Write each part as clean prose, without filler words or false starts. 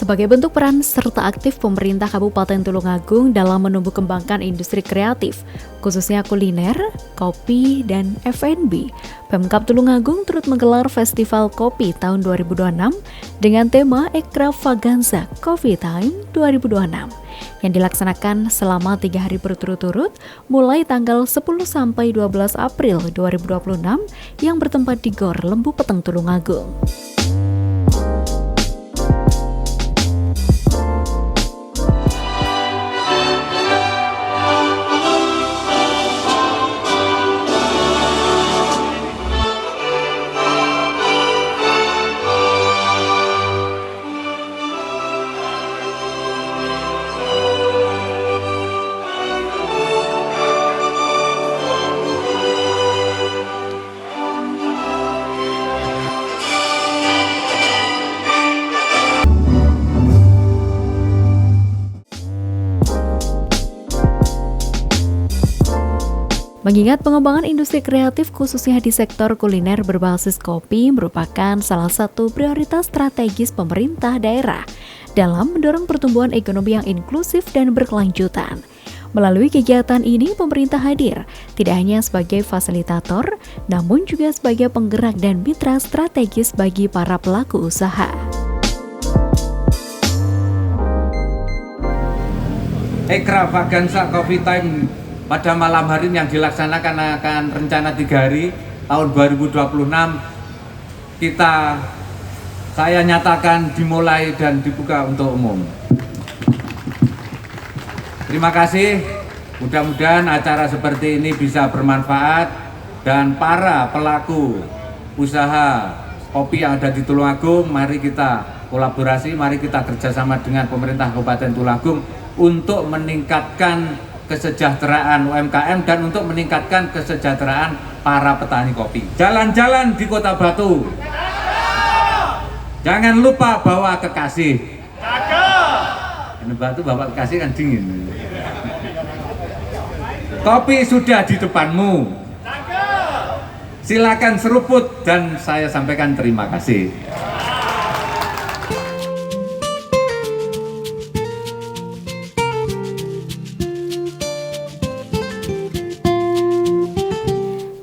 Sebagai bentuk peran serta aktif pemerintah Kabupaten Tulungagung dalam menumbuh kembangkan industri kreatif, khususnya kuliner, kopi, dan F&B, Pemkab Tulungagung turut menggelar Festival Kopi tahun 2026 dengan tema Extravaganza Coffee Time 2026 yang dilaksanakan selama 3 hari berturut-turut mulai tanggal 10 sampai 12 April 2026 yang bertempat di Gor Lembu Peteng Tulungagung. Mengingat pengembangan industri kreatif khususnya di sektor kuliner berbasis kopi merupakan salah satu prioritas strategis pemerintah daerah dalam mendorong pertumbuhan ekonomi yang inklusif dan berkelanjutan. Melalui kegiatan ini, pemerintah hadir tidak hanya sebagai fasilitator, namun juga sebagai penggerak dan mitra strategis bagi para pelaku usaha. Extravaganza Coffee Time pada malam hari yang dilaksanakan akan rencana 3 hari tahun 2026 saya nyatakan dimulai dan dibuka untuk umum. Terima kasih, mudah-mudahan acara seperti ini bisa bermanfaat dan para pelaku usaha kopi yang ada di Tulungagung, mari kita kolaborasi, mari kita kerjasama dengan pemerintah Kabupaten Tulungagung untuk meningkatkan kesejahteraan UMKM dan untuk meningkatkan kesejahteraan para petani kopi. Jalan-jalan di Kota Batu. Jangan lupa bawa kekasih. Ini Batu bawa kekasih kan dingin. Kopi sudah di depanmu. Silakan seruput dan saya sampaikan terima kasih.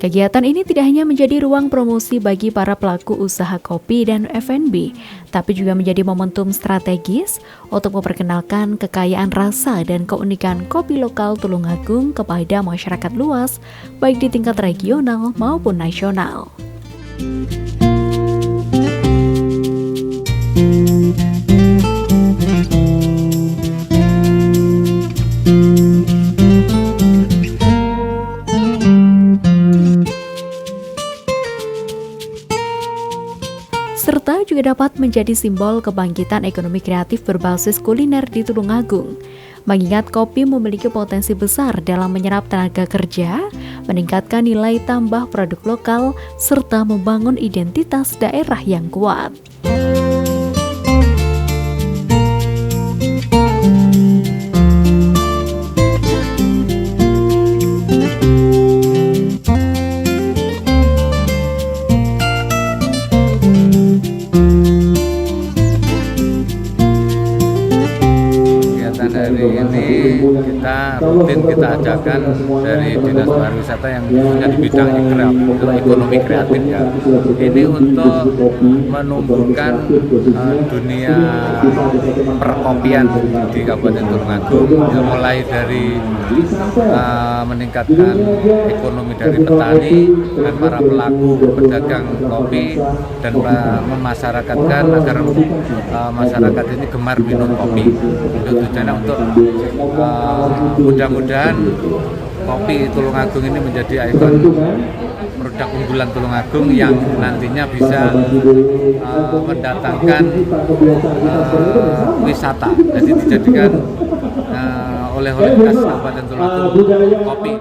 Kegiatan ini tidak hanya menjadi ruang promosi bagi para pelaku usaha kopi dan F&B, tapi juga menjadi momentum strategis untuk memperkenalkan kekayaan rasa dan keunikan kopi lokal Tulungagung kepada masyarakat luas, baik di tingkat regional maupun nasional. Serta juga dapat menjadi simbol kebangkitan ekonomi kreatif berbasis kuliner di Tulungagung. Mengingat kopi memiliki potensi besar dalam menyerap tenaga kerja, meningkatkan nilai tambah produk lokal, serta membangun identitas daerah yang kuat. Hari ini kita ajakan dari Dinas Pariwisata yang punya di bidang ekonomi kreatif ya. Ini untuk menumbuhkan dunia perkopian di Kabupaten Tulungagung, mulai dari meningkatkan ekonomi dari petani dan para pelaku pedagang kopi dan memasyarakatkan agar masyarakat ini gemar minum kopi. Tujuannya untuk mudah-mudahan kopi Tulungagung ini menjadi ikon produk unggulan Tulungagung yang nantinya bisa mendatangkan wisata, jadi dijadikan oleh-oleh khas Kabupaten Tulungagung kopi.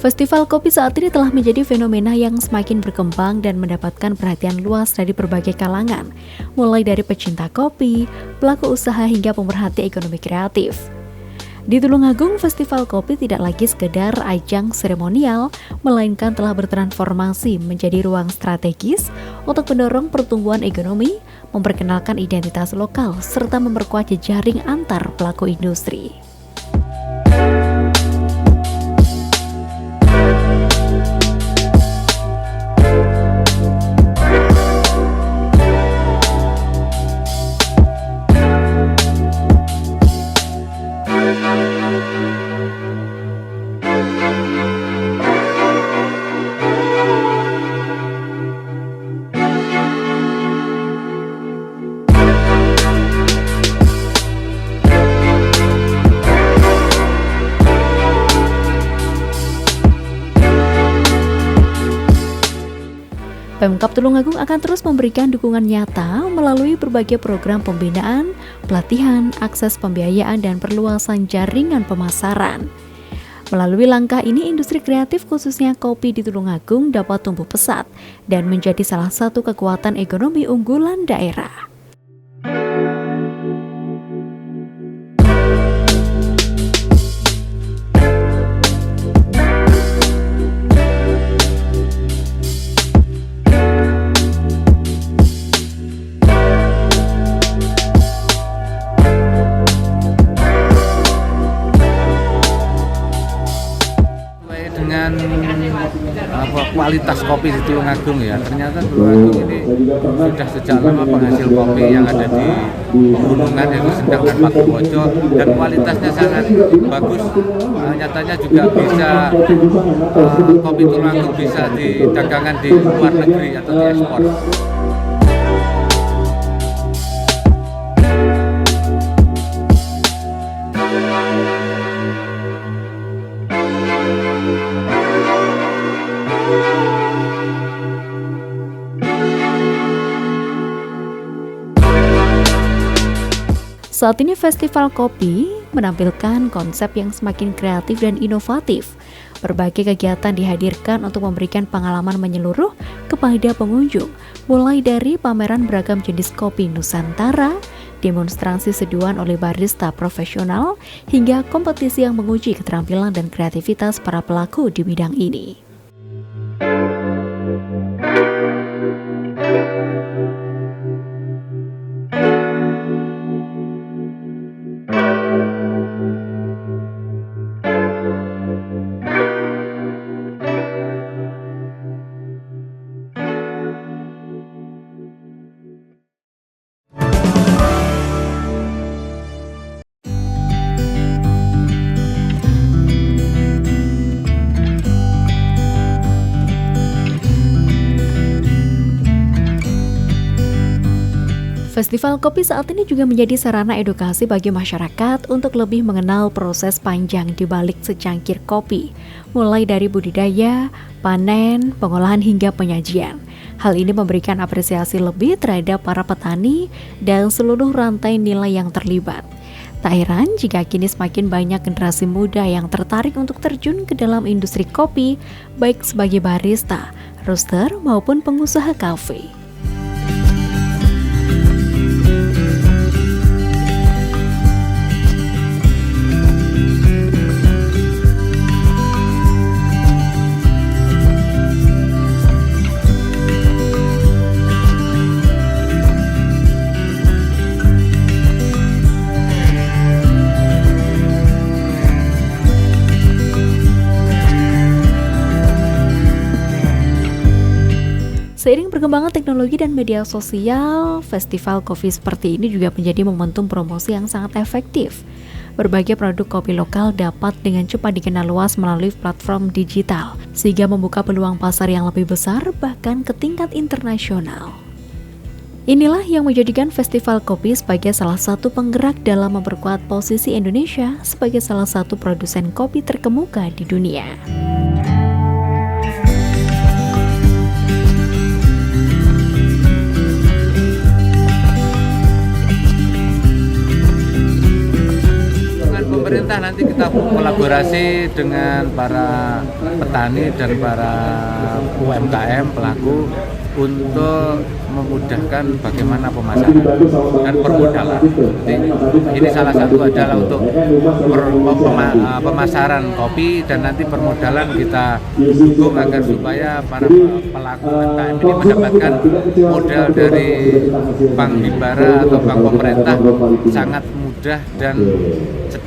Festival kopi saat ini telah menjadi fenomena yang semakin berkembang dan mendapatkan perhatian luas dari berbagai kalangan, mulai dari pecinta kopi, pelaku usaha hingga pemerhati ekonomi kreatif. Di Tulungagung, festival kopi tidak lagi sekedar ajang seremonial, melainkan telah bertransformasi menjadi ruang strategis untuk mendorong pertumbuhan ekonomi, memperkenalkan identitas lokal, serta memperkuat jejaring antar pelaku industri. Pemkab Tulungagung akan terus memberikan dukungan nyata melalui berbagai program pembinaan, pelatihan, akses pembiayaan, dan perluasan jaringan pemasaran. Melalui langkah ini, industri kreatif khususnya kopi di Tulungagung dapat tumbuh pesat dan menjadi salah satu kekuatan ekonomi unggulan daerah. Dengan kualitas kopi di Tulungagung ya, ternyata Tulungagung ini sudah sejak lama penghasil kopi yang ada di pegunungan, yaitu Sendang dan Pakuwoco, dan kualitasnya sangat bagus. Nyatanya juga bisa kopi Tulungagung bisa didagangkan di luar negeri atau diekspor. Saat ini festival kopi menampilkan konsep yang semakin kreatif dan inovatif. Berbagai kegiatan dihadirkan untuk memberikan pengalaman menyeluruh kepada pengunjung, mulai dari pameran beragam jenis kopi Nusantara, demonstrasi seduhan oleh barista profesional, hingga kompetisi yang menguji keterampilan dan kreativitas para pelaku di bidang ini. Festival kopi saat ini juga menjadi sarana edukasi bagi masyarakat untuk lebih mengenal proses panjang di balik secangkir kopi, mulai dari budidaya, panen, pengolahan hingga penyajian. Hal ini memberikan apresiasi lebih terhadap para petani dan seluruh rantai nilai yang terlibat. Tak heran jika kini semakin banyak generasi muda yang tertarik untuk terjun ke dalam industri kopi, baik sebagai barista, roaster, maupun pengusaha kafe. Seiring perkembangan teknologi dan media sosial, festival kopi seperti ini juga menjadi momentum promosi yang sangat efektif. Berbagai produk kopi lokal dapat dengan cepat dikenal luas melalui platform digital, sehingga membuka peluang pasar yang lebih besar bahkan ke tingkat internasional. Inilah yang menjadikan festival kopi sebagai salah satu penggerak dalam memperkuat posisi Indonesia sebagai salah satu produsen kopi terkemuka di dunia. pemerintah nanti kita kolaborasi dengan para petani dan para UMKM pelaku untuk memudahkan bagaimana pemasaran dan permodalan. Ini salah satu adalah untuk pemasaran kopi, dan nanti permodalan kita dukung agar supaya para pelaku UMKM ini mendapatkan modal dari bank himbara atau bank pemerintah sangat mudah dan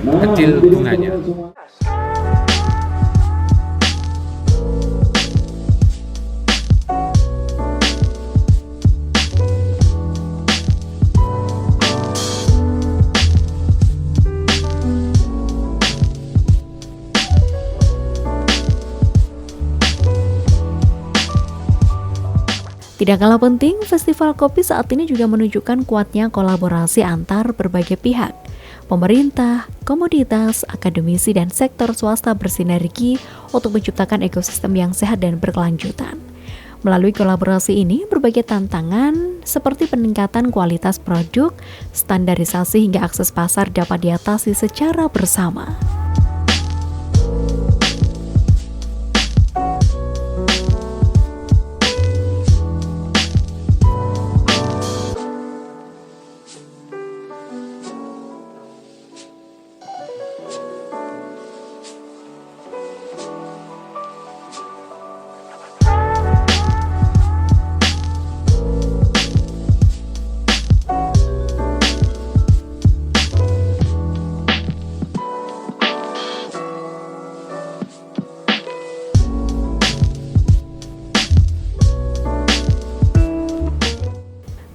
kecil bunganya. Tidak kalah penting, festival kopi saat ini juga menunjukkan kuatnya kolaborasi antar berbagai pihak. Pemerintah, komoditas, akademisi, dan sektor swasta bersinergi untuk menciptakan ekosistem yang sehat dan berkelanjutan. Melalui kolaborasi ini, berbagai tantangan seperti peningkatan kualitas produk, standarisasi hingga akses pasar dapat diatasi secara bersama.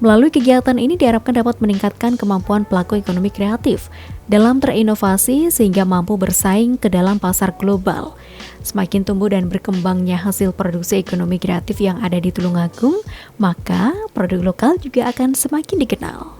Melalui kegiatan ini diharapkan dapat meningkatkan kemampuan pelaku ekonomi kreatif dalam terinovasi sehingga mampu bersaing ke dalam pasar global. Semakin tumbuh dan berkembangnya hasil produksi ekonomi kreatif yang ada di Tulungagung, maka produk lokal juga akan semakin dikenal.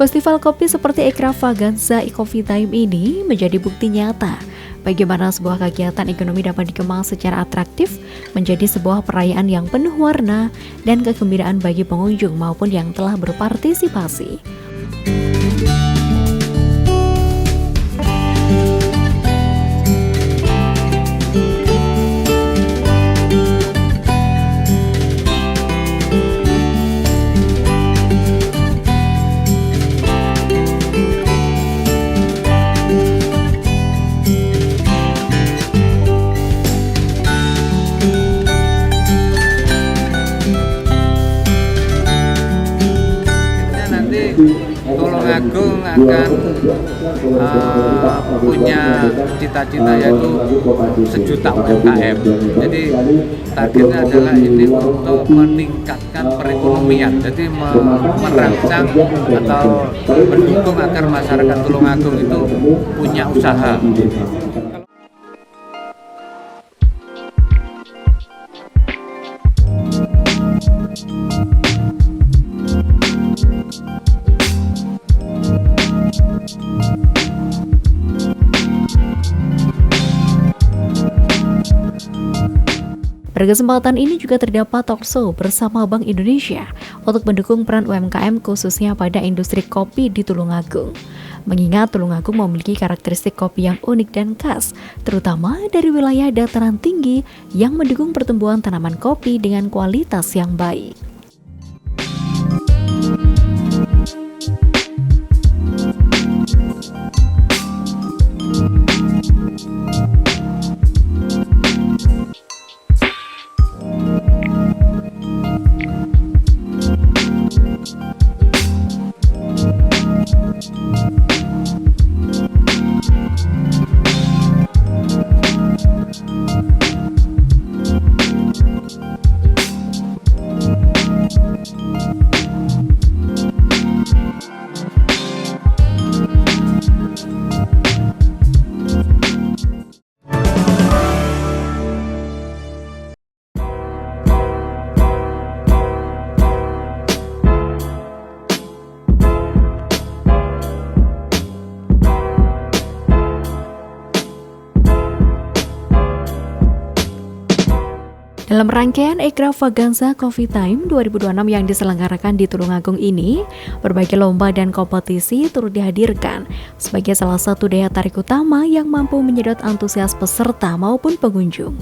Festival kopi seperti Extravaganza Coffee Time ini menjadi bukti nyata bagaimana sebuah kegiatan ekonomi dapat dikemas secara atraktif menjadi sebuah perayaan yang penuh warna dan kegembiraan bagi pengunjung maupun yang telah berpartisipasi. Tulungagung akan punya cita-cita yaitu 1 juta UMKM. Jadi targetnya adalah ini untuk meningkatkan perekonomian. Jadi merancang atau mendukung agar masyarakat Tulungagung itu punya usaha. Pada kesempatan ini juga terdapat talkshow bersama Bank Indonesia untuk mendukung peran UMKM khususnya pada industri kopi di Tulungagung. Mengingat Tulungagung memiliki karakteristik kopi yang unik dan khas, terutama dari wilayah dataran tinggi yang mendukung pertumbuhan tanaman kopi dengan kualitas yang baik. Dalam rangkaian Extravaganza Coffee Time 2026 yang diselenggarakan di Tulungagung ini, berbagai lomba dan kompetisi turut dihadirkan sebagai salah satu daya tarik utama yang mampu menyedot antusias peserta maupun pengunjung.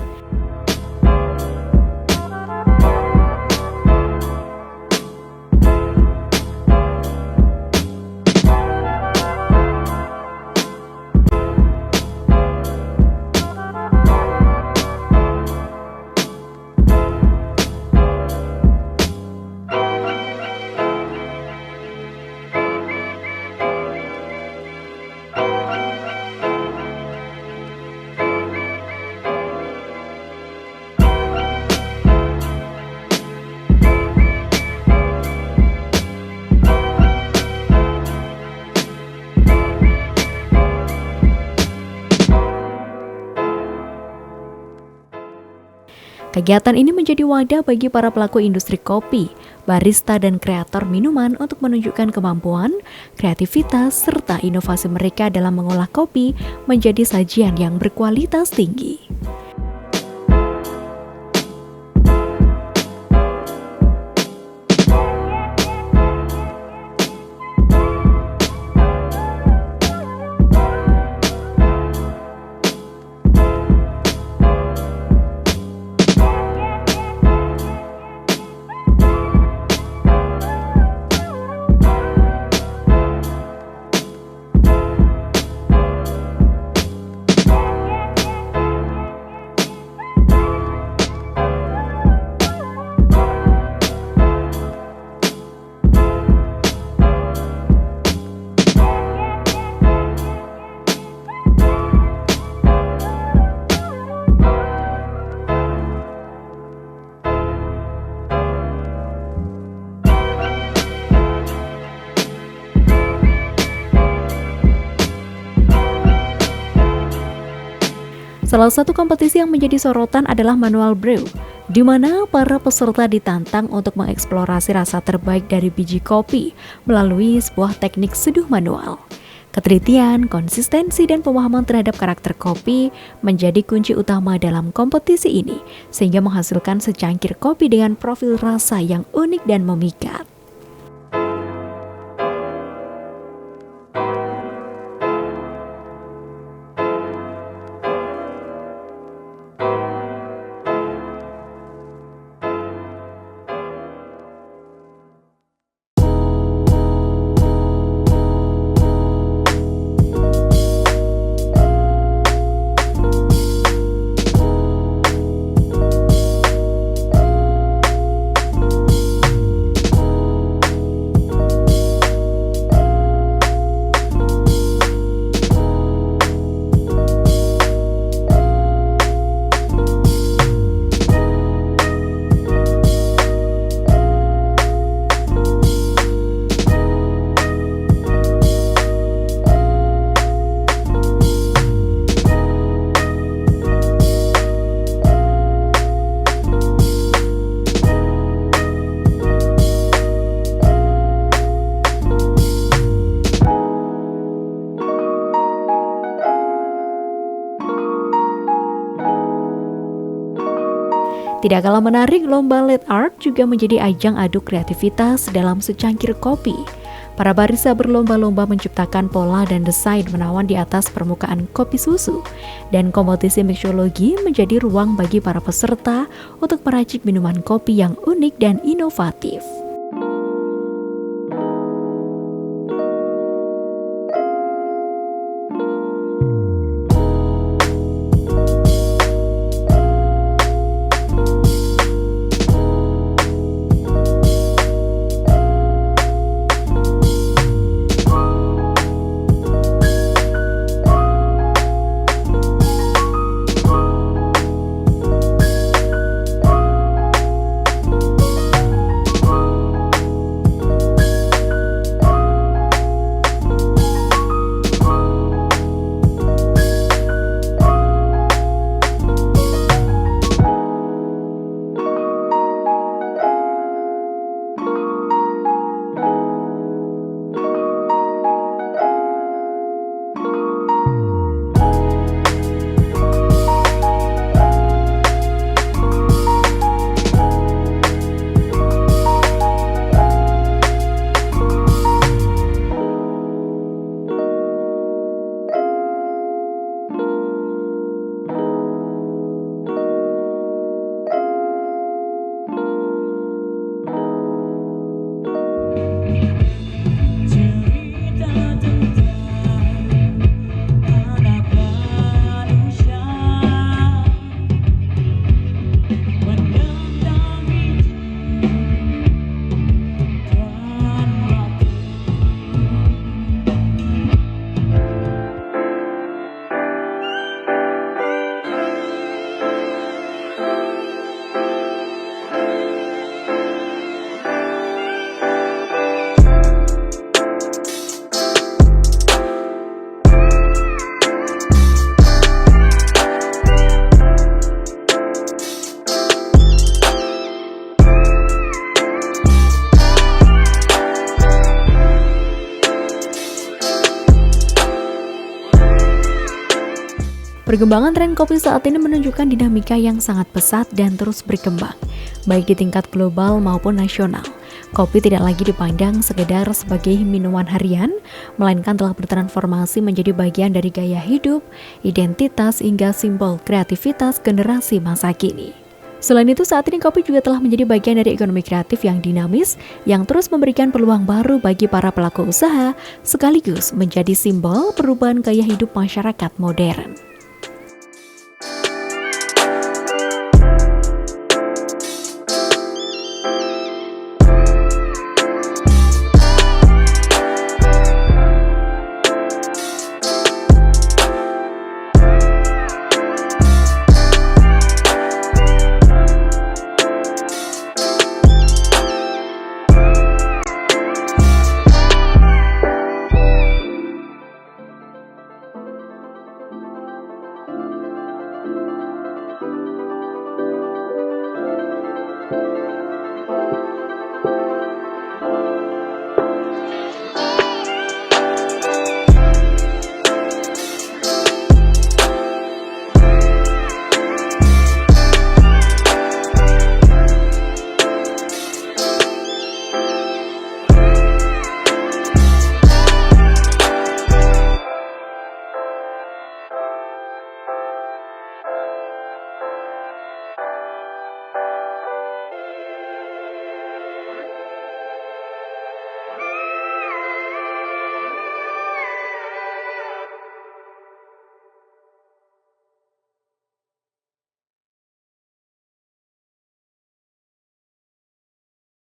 Kegiatan ini menjadi wadah bagi para pelaku industri kopi, barista, dan kreator minuman untuk menunjukkan kemampuan, kreativitas, serta inovasi mereka dalam mengolah kopi menjadi sajian yang berkualitas tinggi. Salah satu kompetisi yang menjadi sorotan adalah manual brew, di mana para peserta ditantang untuk mengeksplorasi rasa terbaik dari biji kopi melalui sebuah teknik seduh manual. Ketelitian, konsistensi, dan pemahaman terhadap karakter kopi menjadi kunci utama dalam kompetisi ini, sehingga menghasilkan secangkir kopi dengan profil rasa yang unik dan memikat. Tidak kalah menarik, lomba Lit Art juga menjadi ajang adu kreativitas dalam secangkir kopi. Para barista berlomba-lomba menciptakan pola dan desain menawan di atas permukaan kopi susu. Dan kompetisi mixologi menjadi ruang bagi para peserta untuk meracik minuman kopi yang unik dan inovatif. Perkembangan tren kopi saat ini menunjukkan dinamika yang sangat pesat dan terus berkembang, baik di tingkat global maupun nasional. Kopi tidak lagi dipandang sekedar sebagai minuman harian, melainkan telah bertransformasi menjadi bagian dari gaya hidup, identitas, hingga simbol kreativitas generasi masa kini. Selain itu, saat ini kopi juga telah menjadi bagian dari ekonomi kreatif yang dinamis, yang terus memberikan peluang baru bagi para pelaku usaha, sekaligus menjadi simbol perubahan gaya hidup masyarakat modern.